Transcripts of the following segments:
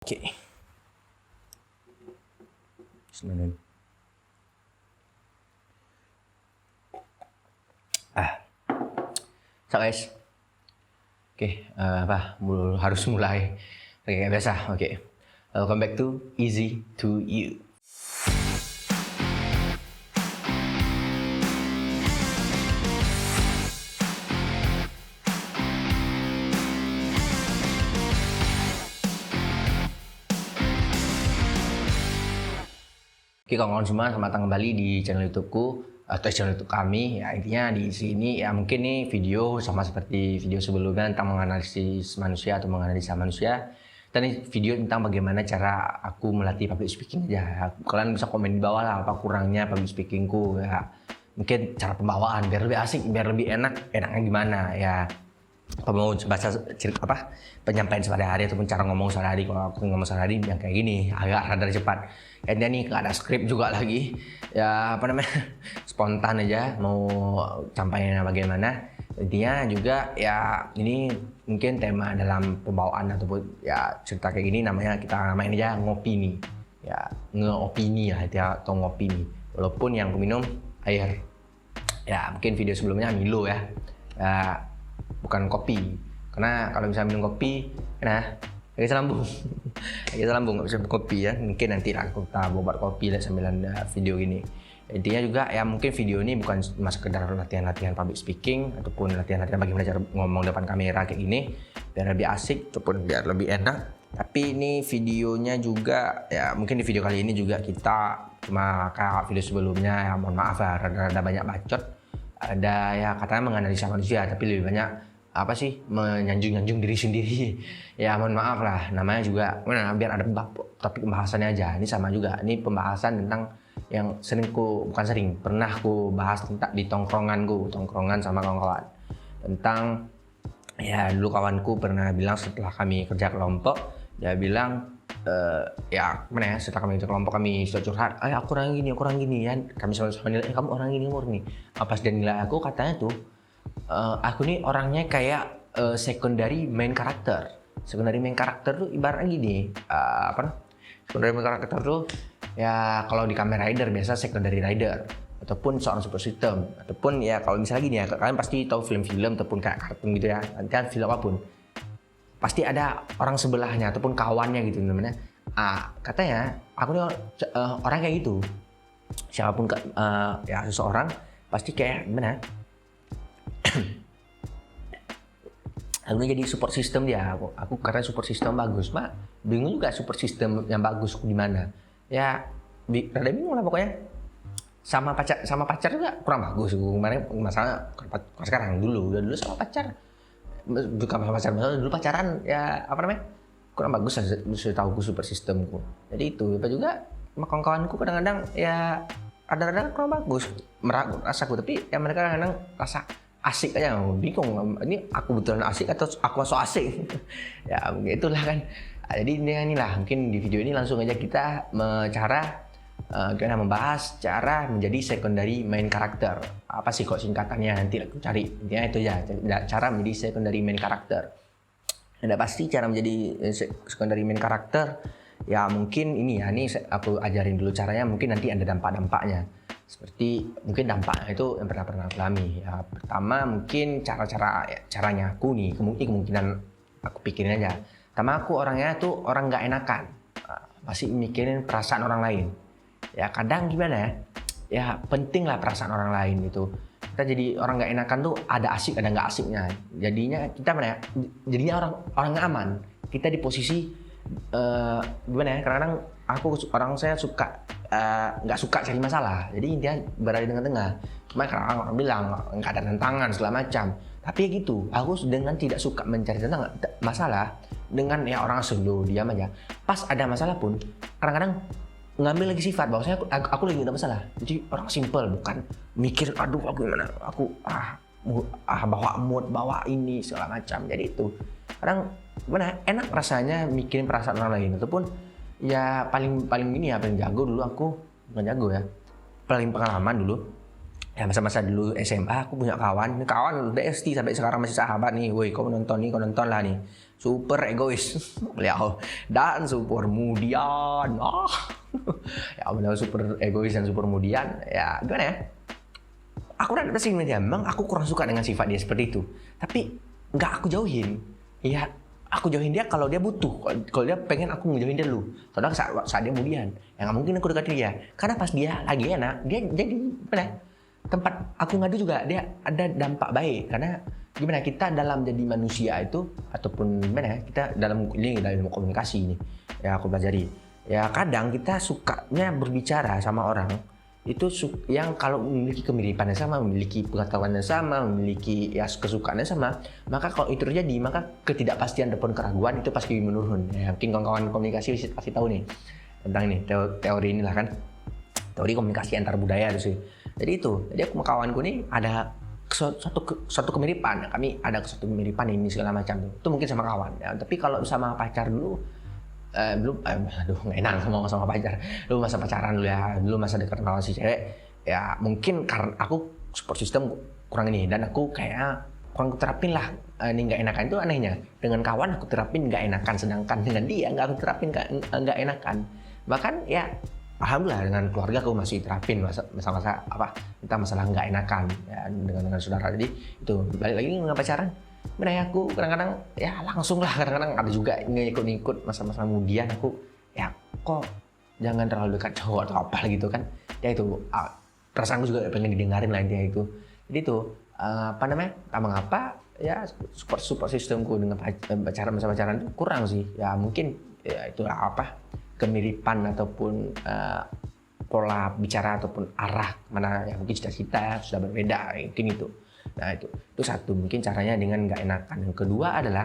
Oke. Bismillah. So guys. Oke, harus mulai kayak biasa. Oke. Welcome back to Easy to You. Oke, kawan-kawan semua, selamat datang kembali di channel YouTubeku atau channel YouTube kami. Ya, intinya di sini ya mungkin nih video sama seperti video sebelumnya tentang menganalisis manusia atau menganalisa manusia. Dan ini video tentang bagaimana cara aku melatih public speaking aja. Kalian bisa komen di bawah lah apa kurangnya public speakingku ya. Mungkin cara pembawaan biar lebih asik, biar lebih enaknya gimana ya. Apa mau baca penyampaian sehari-hari ataupun cara ngomong sehari-hari. Kalau aku ngomong sehari yang kayak gini agak rada cepat. Dan nih nggak ada skrip juga lagi ya, spontan aja mau sampaikan bagaimana. Intinya juga ya ini mungkin tema dalam pembawaan ataupun ya cerita kayak gini namanya kita namain aja ngopi nih ya, ngeopini lah ya, atau ngopi nih walaupun yang aku minum air ya. Mungkin video sebelumnya Milo ya, bukan kopi, karena kalau misalnya minum kopi sakit lambung nggak bisa kopi ya. Mungkin nanti lah aku buat kopi lah sambilan video gini. Intinya juga ya mungkin video ini bukan cuma sekedar latihan-latihan public speaking ataupun latihan-latihan bagaimana cara ngomong depan kamera kayak gini biar lebih asik ataupun biar lebih enak. Tapi ini videonya juga ya mungkin di video kali ini juga kita cuma kayak video sebelumnya ya, mohon maaf ya rada banyak bacot, ada ya katanya menganalisa manusia tapi lebih banyak menyanjung diri sendiri ya, mohon maaf lah, namanya juga biar ada topik pembahasannya aja. Ini sama juga, ini pembahasan tentang yang pernah ku bahas tentang di tongkrongan sama kawan-kawan tentang ya. Dulu kawanku pernah bilang setelah kami kerja kelompok, dia bilang setelah kami kerja kelompok kami sudah curhat, aku orang gini ya, kami sama-sama nilai kamu orang gini umur nih. Pas dia nilai aku katanya tuh aku nih orangnya kayak secondary main karakter. Secondary main karakter tuh ibaratnya gini, secondary main karakter tuh ya kalau di Kamen Rider biasa secondary rider ataupun seorang super system, ataupun ya kalau misalnya gini ya, kalian pasti tahu film-film ataupun kayak kartun gitu ya, nanti kan film apapun pasti ada orang sebelahnya ataupun kawannya gitu namanya. Katanya aku nih orang kayak gitu. Siapapun ya seseorang pasti kayak gimana? Aku jadi support system dia. Aku karena support system bagus, Mak. Bingung juga support system yang bagus di mana. Ya, rada bingung lah pokoknya. Sama pacar juga kurang bagus. Kemarin masalah sekarang dulu sama pacar. Bukan sama pacar, dulu pacaran ya kurang bagus tahu aku support systemku. Jadi itu apa juga sama kawan-kawanku kadang-kadang ya ada kurang bagus rasaku, tapi ya mereka kadang-kadang rasa asik aja, bingung ini aku betulan asik atau aku so asik ya itulah kan. Jadi inilah mungkin di video ini langsung aja kita kita membahas cara menjadi secondary main karakter. Apa sih kok singkatannya, nanti aku cari. Intinya itu ya, cara menjadi secondary main karakter. Ada pasti cara menjadi secondary main karakter ya, mungkin ini ya, ini aku ajarin dulu caranya, mungkin nanti ada dampak-dampaknya. Seperti mungkin dampaknya itu yang pernah alami ya. Pertama mungkin caranya aku nih, kemungkinan aku pikirin aja. Pertama, aku orangnya tuh orang nggak enakan, masih mikirin perasaan orang lain ya. Kadang gimana ya penting lah perasaan orang lain itu. Kita jadi orang nggak enakan tuh ada asik ada nggak asiknya. Jadinya kita jadinya orang nggak aman. Kita di posisi gimana ya, kadang orang saya suka nggak suka cari masalah, jadi intinya berada di tengah-tengah. Cuma kadang orang bilang nggak ada tantangan segala macam, tapi ya gitu, aku dengan tidak suka mencari masalah, dengan ya orang slow diam aja. Pas ada masalah pun kadang-kadang ngambil lagi sifat bahwasanya aku lagi ada masalah. Jadi orang simple, bukan mikir aduh aku gimana, aku bawa mood, bawa ini segala macam. Jadi itu kadang enak rasanya mikirin perasaan orang lain. Ataupun ya paling jago dulu aku, bukan jago ya, paling pengalaman dulu ya, masa-masa dulu SMA aku punya kawan udah ST sampai sekarang masih sahabat nih. Woi, kau nonton lah nih, super egois beliau dan super kemudian ya beliau super egois dan super kemudian ya gimana ya, aku udah sih dia memang aku kurang suka dengan sifat dia seperti itu, tapi nggak aku jauhin ya, aku jauhin dia kalau dia butuh, kalau dia pengen aku ngejauhin dia dulu, soalnya saat dia kemudian ya nggak mungkin aku deketin dia, karena pas dia lagi enak dia jadi mana tempat aku ngadu juga dia ada dampak baik, karena gimana kita dalam jadi manusia itu ataupun gimana ya, kita dalam ilmu komunikasi ini ya aku pelajari ya, kadang kita sukanya berbicara sama orang itu yang kalau memiliki kemiripan yang sama, memiliki pengetahuan yang sama, memiliki ya kesukaan yang sama, maka kalau itu terjadi maka ketidakpastian ataupun keraguan itu pasti menurun ya. Mungkin kawan-kawan komunikasi pasti tahu nih tentang ini teori inilah kan, teori komunikasi antar budaya itu sih. Jadi aku sama kawanku nih ada suatu kemiripan, kami ada suatu kemiripan ini segala macam tuh. Itu mungkin sama kawan ya. Tapi kalau sama pacar dulu belum nggak enak sama pacar. Dulu masa pacaran dulu ya, dulu masa dekat sama si cewek ya, mungkin karena aku support system kurang ini dan aku kayak kurang terapin lah ini nggak enakan. Itu anehnya, dengan kawan aku terapin nggak enakan, sedangkan dengan dia nggak aku terapin nggak enakan. Bahkan ya alhamdulillah dengan keluarga aku masih terapin masa-masa apa kita masalah nggak enakan ya dengan saudara. Jadi itu balik lagi dengan pacaran, benar ya, aku kadang-kadang ya langsung lah, kadang-kadang ada juga ngikut-ngikut masa-masa kemudian aku ya kok jangan terlalu dekat cowok atau apa gitu kan ya, itu perasaanku juga pengen didengarin lah intinya itu. Jadi itu apa namanya, tak mengapa ya support sistemku dengan masa pacaran itu kurang sih ya, mungkin ya itulah apa kemiripan ataupun pola bicara ataupun arah mana yang mungkin cita-cita sudah berbeda mungkin itu. Nah itu satu mungkin caranya dengan nggak enakan. Yang kedua adalah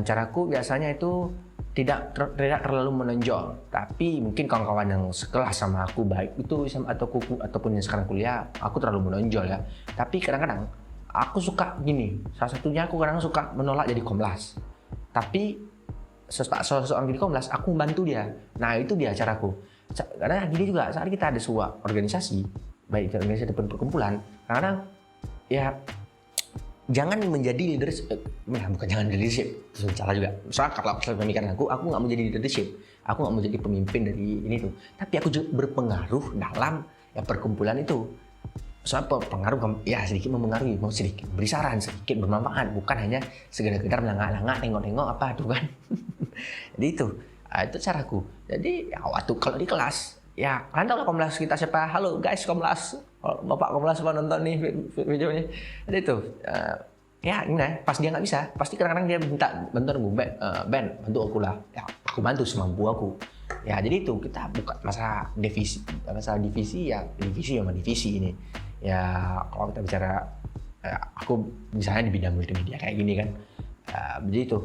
caraku biasanya itu tidak terlalu menonjol, tapi mungkin kawan-kawan yang sekelas sama aku baik itu ataupun yang sekarang kuliah aku terlalu menonjol ya. Tapi kadang-kadang aku suka gini, salah satunya aku kadang suka menolak jadi komlas, tapi seseorang jadi komlas aku membantu dia. Nah itu dia caraku. Karena gini juga saat kita ada sebuah organisasi, baik organisasi ataupun perkumpulan, karena ya jangan menjadi leadership, bukan jangan leadership, salah juga. Soalnya kalau pemikiran aku nggak mau jadi leadership, aku nggak mau jadi pemimpin dari ini tuh. Tapi aku juga berpengaruh dalam ya perkumpulan itu. Soalnya pengaruh ya sedikit mempengaruhi, mau sedikit beri saran, sedikit bermanfaat, bukan hanya sekedar melangak-langak, tengok-tengok apa tuh kan. Jadi itu caraku. Jadi ya, waktu kalau di kelas ya kalian tahu lah komlas kita siapa. Halo guys komlas, bapak komlas apa nonton nih videonya. Jadi itu ya ini pas dia nggak bisa, pasti kadang-kadang dia minta bantuan gue, Ben bantu aku lah ya, aku bantu semampu aku ya. Jadi itu kita buka masalah divisi ya, divisi sama divisi ini ya. Kalau kita bicara aku misalnya di bidang multimedia kayak gini kan jadi itu.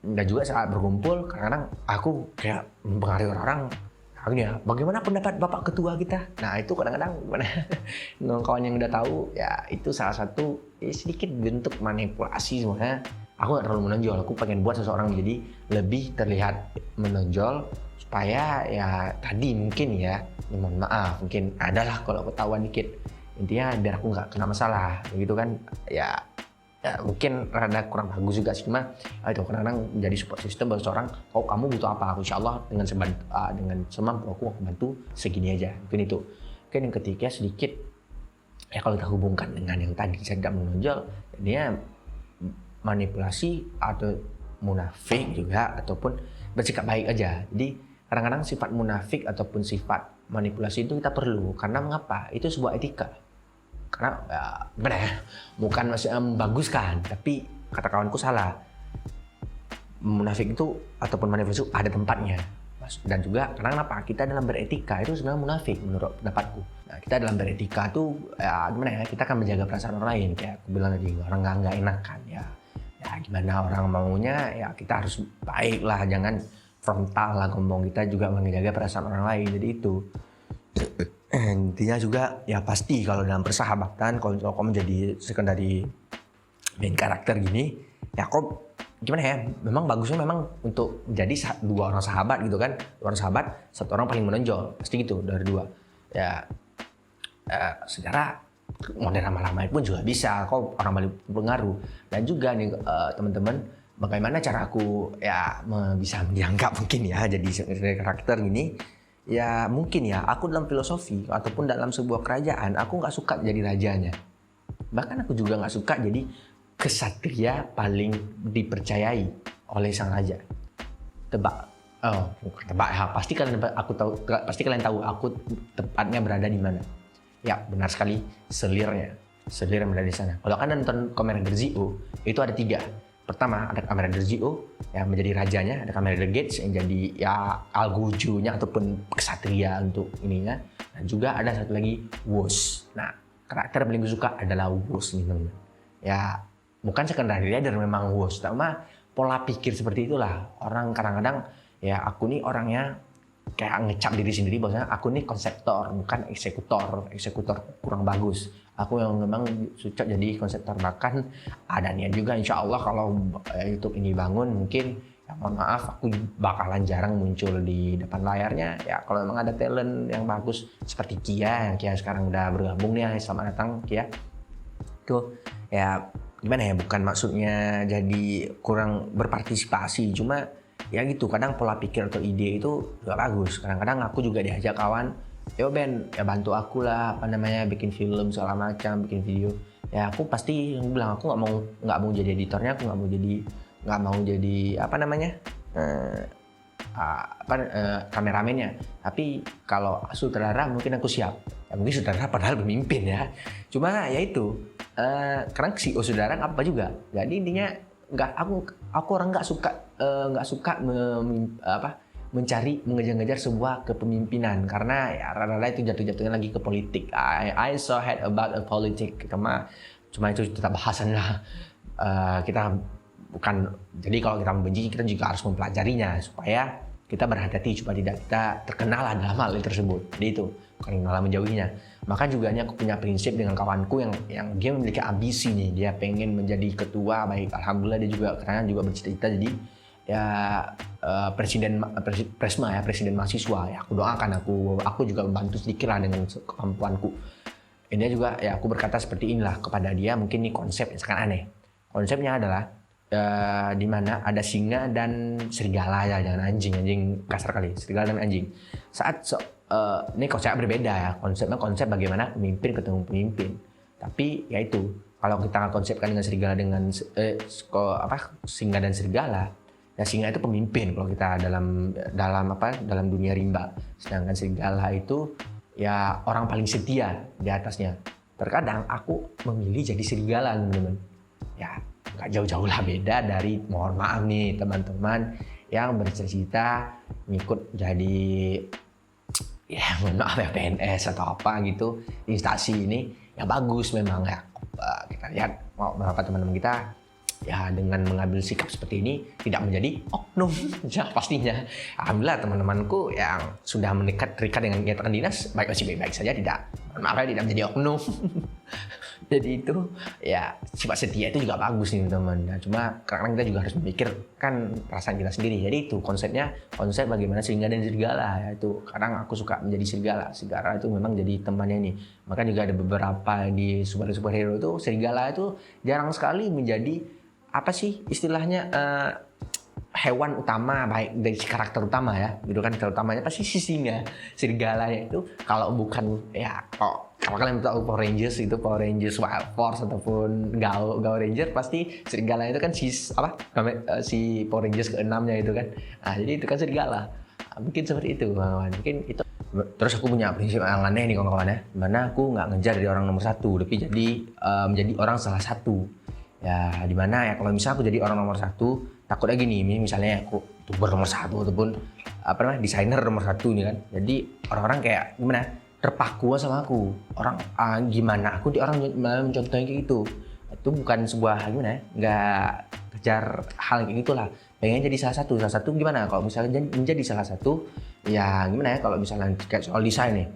Dan juga saat berkumpul kadang-kadang aku kayak mempengaruhi orang ya, bagaimana pendapat bapak ketua kita. Nah itu kadang-kadang gimana kawan yang udah tahu ya, itu salah satu sedikit bentuk manipulasi sebenarnya. Aku gak terlalu menonjol, aku pengen buat seseorang menjadi lebih terlihat menonjol supaya ya tadi mungkin ya mohon maaf mungkin adalah kalau ketahuan dikit, intinya biar aku nggak kena masalah gitu kan ya mungkin rada kurang bagus juga sih, cuma itu kadang-kadang menjadi support system bagi seorang. Oh kamu butuh apa, aku insya Allah dengan semampu aku bantu segini aja, mungkin itu. Mungkin yang ketiga sedikit ya, kalau kita hubungkan dengan yang tadi saya tidak menonjol, dia manipulasi atau munafik juga ataupun bersikap baik aja. Jadi kadang-kadang sifat munafik ataupun sifat manipulasi itu kita perlu, karena mengapa? Itu sebuah etika. Karena benar ya, bukan maksudnya membaguskan, tapi kata kawanku salah. Munafik itu ataupun manipulasi ada tempatnya. Dan juga karena kenapa? Kita dalam beretika itu sebenarnya munafik menurut pendapatku. Nah, kita dalam beretika tuh ya gimana ya? Kita akan menjaga perasaan orang lain, kayak aku bilang tadi, orang nggak enakan ya. Ya gimana orang maunya ya kita harus baik lah, jangan frontal lah ngomong, kita juga menjaga perasaan orang lain. Jadi itu intinya juga ya pasti kalau dalam persahabatan, kalau kamu jadi sekondari main karakter gini ya kok gimana ya, memang bagusnya memang untuk jadi dua orang sahabat gitu kan, dua orang sahabat satu orang paling menonjol pasti gitu dari dua ya. Secara modern lama-lama pun juga bisa kok orang paling berpengaruh. Dan juga nih teman-teman bagaimana cara aku ya bisa mendiangkap mungkin ya jadi karakter gini. Ya mungkin ya aku dalam filosofi ataupun dalam sebuah kerajaan aku nggak suka jadi rajanya. Bahkan aku juga nggak suka jadi kesatria paling dipercayai oleh sang raja. Tebak. Oh, bukan tebak ya. Pasti kalian tahu aku tepatnya berada di mana. Ya, benar sekali, selirnya. Selir yang berada di sana. Kalau kalian nonton Commander Zio, itu ada 3. Pertama, ada Commander Zio yang menjadi rajanya, ada Commander Gates yang jadi ya algojunya ataupun kesatria untuk ininya. Dan juga ada satu lagi Woz. Nah, karakter paling gue suka adalah Woz nih teman-teman. Ya, bukan sekedar leader memang Woz, tapi pola pikir seperti itulah. Orang kadang-kadang ya aku nih orangnya kayak ngecap diri sendiri bahwasanya aku nih konseptor bukan eksekutor kurang bagus. Aku yang memang suka jadi konseptor, bahkan ada niat juga insya Allah kalau YouTube ini bangun mungkin ya mohon maaf aku bakalan jarang muncul di depan layarnya ya. Kalau memang ada talent yang bagus seperti Kia yang sekarang udah bergabung nih, selamat datang Kia. Tuh ya gimana ya, bukan maksudnya jadi kurang berpartisipasi, cuma ya gitu, kadang pola pikir atau ide itu gak bagus. Kadang-kadang aku juga diajak kawan, yo Ben, ya bantu aku lah, bikin film segala macam, bikin video. Ya aku pasti bilang aku nggak mau jadi editornya, aku nggak mau jadi kameramennya. Tapi kalau sutradara mungkin aku siap. Ya mungkin sutradara padahal pemimpin ya. Cuma ya itu, karena si sutradara apa juga. Jadi intinya aku orang nggak suka mengejar-ngejar sebuah kepemimpinan, karena ya rada-rada itu jatuh-jatuhnya lagi ke politik. I so had about a politik, cuma itu tetap bahasan lah. Kita bukan, jadi kalau kita membenci kita juga harus mempelajarinya supaya kita berhati-hati supaya tidak kita terkenal dalam hal tersebut. Jadi itu bukan malah menjauhinya. Maka juga aku punya prinsip dengan kawanku yang dia memiliki ambisi nih, dia pengen menjadi ketua, baik alhamdulillah dia juga karena juga bercita-cita jadi ya presiden mahasiswa. Ya aku doakan, aku juga membantu sedikit lah dengan kemampuanku. Ini juga ya aku berkata seperti inilah kepada dia. Mungkin ini konsep yang sangat aneh. Konsepnya adalah di mana ada singa dan serigala, ya jangan anjing kasar kali, serigala dan anjing. Ini konsepnya berbeda ya, konsep bagaimana pemimpin ketemu pemimpin. Tapi ya itu, kalau kita konsepkan dengan serigala singa dan serigala, ya singa itu pemimpin kalau kita dalam dunia rimba, sedangkan serigala itu ya orang paling setia di atasnya. Terkadang aku memilih jadi serigala teman-teman. Ya nggak jauh-jauh lah beda dari, mohon maaf nih teman-teman yang bercita-cita ngikut jadi ya mohon maaf ya PNS atau apa gitu di instansi ini. Ya bagus memang ya, kita lihat beberapa teman-teman kita ya dengan mengambil sikap seperti ini tidak menjadi oknum ya pastinya. Alhamdulillah teman-temanku yang sudah terikat dengan kegiatan dinas baik-baik saja, tidak tidak menjadi oknum. Jadi itu ya sifat setia itu juga bagus nih teman-teman. Nah, cuma kadang kita juga harus memikirkan perasaan kita sendiri. Jadi itu konsep bagaimana singa dan serigala ya. Itu kadang aku suka menjadi serigala itu memang jadi temannya nih. Maka juga ada beberapa di superhero itu serigala itu jarang sekali menjadi apa sih istilahnya hewan utama, baik dari karakter utama ya gitu kan. Karakter utamanya pasti si singa, serigalanya itu kalau bukan ya kalau kalian tahu Power Rangers Wild Force ataupun Gao Ranger, pasti serigala itu kan si Power Rangers ke-6-nya itu kan. Nah, jadi itu kan serigala. Mungkin seperti itu kawan. Mungkin itu. Terus aku punya prinsip yang aneh nih kawan-kawan ya. Dimana aku nggak ngejar dari orang nomor 1, tapi menjadi orang salah satu. Ya dimana ya kalau misalnya aku jadi orang nomor 1, takutnya gini, misalnya aku YouTuber nomor 1 ataupun desainer nomor 1 nih kan. Jadi orang-orang kayak gimana? Terpaku sama aku. Orang gimana aku orang mencontohnya kayak gitu. Itu bukan sebuah gimana ya? Nggak kejar hal kayak gitulah. Pengen jadi salah satu gimana? Kalau misalnya menjadi salah satu, ya gimana ya? Kalau misalnya kayak soal desain nih,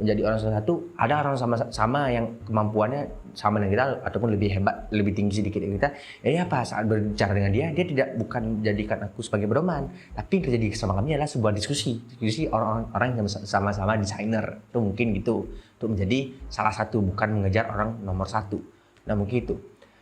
menjadi orang salah satu, ada orang sama yang kemampuannya sama dengan kita ataupun lebih hebat, lebih tinggi sedikit dari kita. Ya apa saat berbicara dengan dia bukan jadikan aku sebagai pedoman, tapi yang terjadi sama kami adalah sebuah diskusi orang-orang yang sama-sama desainer. Itu mungkin gitu. Untuk menjadi salah satu, bukan mengejar orang nomor 1. Nah mungkin itu.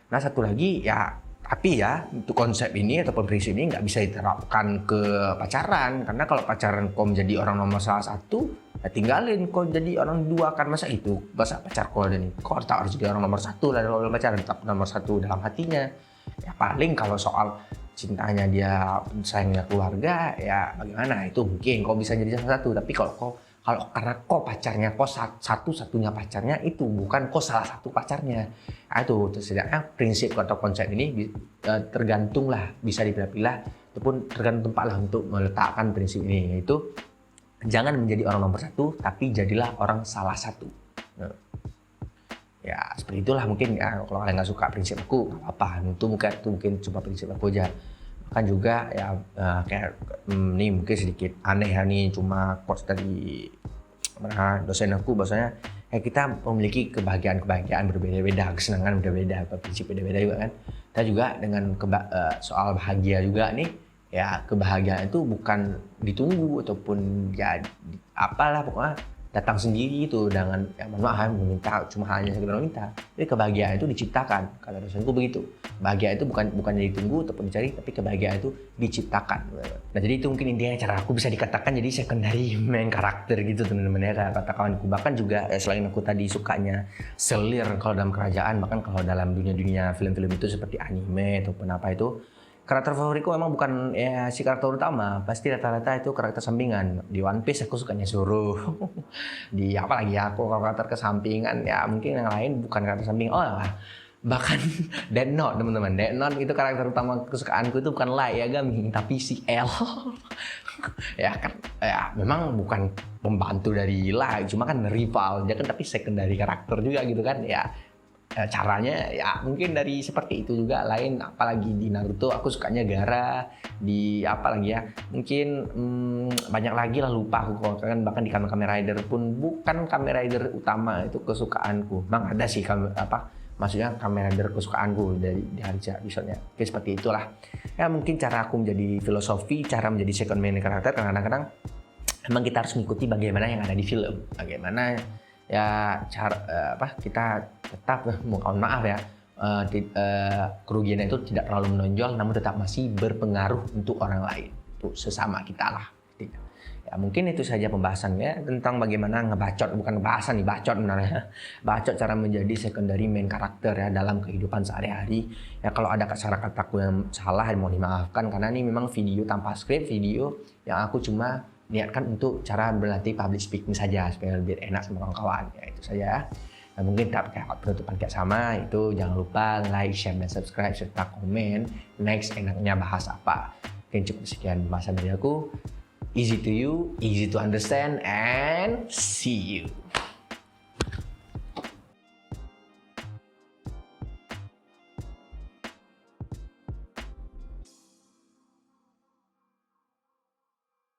Nah satu lagi ya Tapi ya, untuk konsep ini ataupun prinsip ini nggak bisa diterapkan ke pacaran. Karena kalau pacaran kau menjadi orang nomor salah satu, ya tinggalin kau jadi orang dua. Kan masa itu, masa pacar kau ada nih. Kau harus jadi orang nomor satu lah dalam pacaran, tetap nomor satu dalam hatinya. Ya paling kalau soal cintanya dia, sayangnya keluarga, ya bagaimana, itu mungkin kau bisa jadi salah satu. Tapi kalau karena kau pacarnya, kau satu-satunya pacarnya, itu bukan kau salah satu pacarnya. Nah, itu setidaknya prinsip atau konsep ini tergantung lah, bisa dipilah-pilah ataupun tergantung tempat lah untuk meletakkan prinsip ini, yaitu jangan menjadi orang nomor satu, tapi jadilah orang salah satu. Nah, ya seperti itulah mungkin ya. Kalau kalian nggak suka prinsip aku, nggak apa-apa, itu mungkin cuma prinsip aku aja. Kan juga ya kayak ini mungkin sedikit aneh ya, nih cuma quotes dari dosen aku, bahwasanya kita memiliki kebahagiaan berbeda-beda, kesenangan berbeda-beda, prinsip beda-beda juga kan. Kita juga dengan soal bahagia juga nih, ya kebahagiaan itu bukan ditunggu ataupun ya apalah, pokoknya datang sendiri itu dengan ya mohon maaf meminta, cuma hanya sekedar meminta. Jadi kebahagiaan itu diciptakan, kata dosenku begitu. Bahagia itu bukan ditunggu ataupun dicari, tapi kebahagiaan itu diciptakan. Nah jadi itu mungkin intinya cara aku bisa dikatakan jadi secondary main karakter gitu teman-teman ya, kata kawanku. Bahkan juga selain aku tadi sukanya selir kalau dalam kerajaan, bahkan kalau dalam dunia film-film itu seperti anime ataupun apa itu, karakter favoritku memang bukan ya si karakter utama, pasti rata-rata itu karakter sampingan. Di One Piece aku sukanya Zoro. Di apa lagi ya, aku karakter kesampingan ya mungkin yang lain bukan karakter samping. Oh bahkan Death Note teman-teman, Death Note itu karakter utama kesukaanku itu bukan Light Yagami, tapi si L. Ya kan, ya memang bukan pembantu dari Light, cuma kan rival, dia kan tapi secondary karakter juga gitu kan ya. Caranya ya mungkin dari seperti itu juga lain, apalagi di Naruto aku sukanya Gaara, di apa lagi ya mungkin banyak lagi lah, lupa aku kan. Bahkan di Kamen Rider pun bukan Kamen Rider utama itu kesukaanku, memang ada sih maksudnya Kamen Rider kesukaanku di Harja misalnya, kayak seperti itulah ya. Mungkin cara aku menjadi filosofi, cara menjadi second main karakter, kadang-kadang memang kita harus mengikuti bagaimana yang ada di film, bagaimana ya cara kita tetap mohon maaf ya kerugiannya itu tidak terlalu menonjol, namun tetap masih berpengaruh untuk orang lain, untuk sesama kita lah. Ya mungkin itu saja pembahasannya tentang bagaimana ngebacot, bukan bahasan nih, bacot sebenarnya. Bacot cara menjadi secondary main karakter ya dalam kehidupan sehari-hari. Ya kalau ada kata-kataku yang salah mohon dimaafkan, karena ini memang video tanpa skrip, video yang aku cuma niatkan untuk cara berlatih public speaking saja supaya lebih enak sama kawan-kawan. Ya itu saja. Nah, mungkin penutupan kayak sama itu, jangan lupa like, share, dan subscribe serta komen next enaknya bahas apa. Mungkin cukup sekian pembahasan dari aku. Easy to you, easy to understand, and see you.